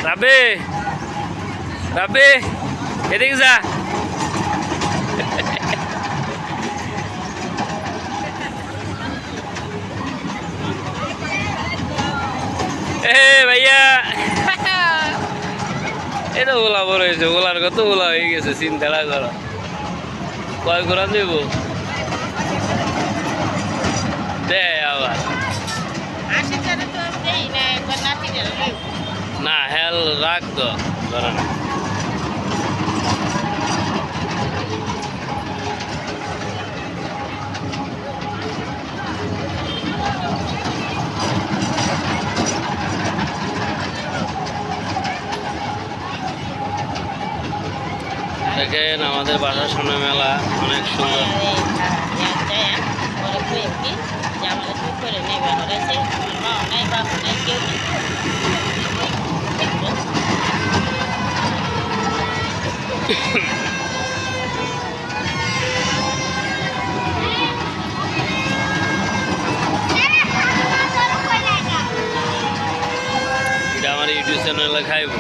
রাবে রাবে এদিকে যা। এ ভাইয়া এটা ওলা বড় হয়েছে, ওলার কত ওলা হয়ে গেছে চিন্তা করো। কয় কোরআন দেব দে আবার না হেল রাখ তো ধরে না। দেখেন আমাদের বাসার সামনে মেলা অনেক সুন্দর। এটা আমার ইউটিউব চ্যানেলে খাইব।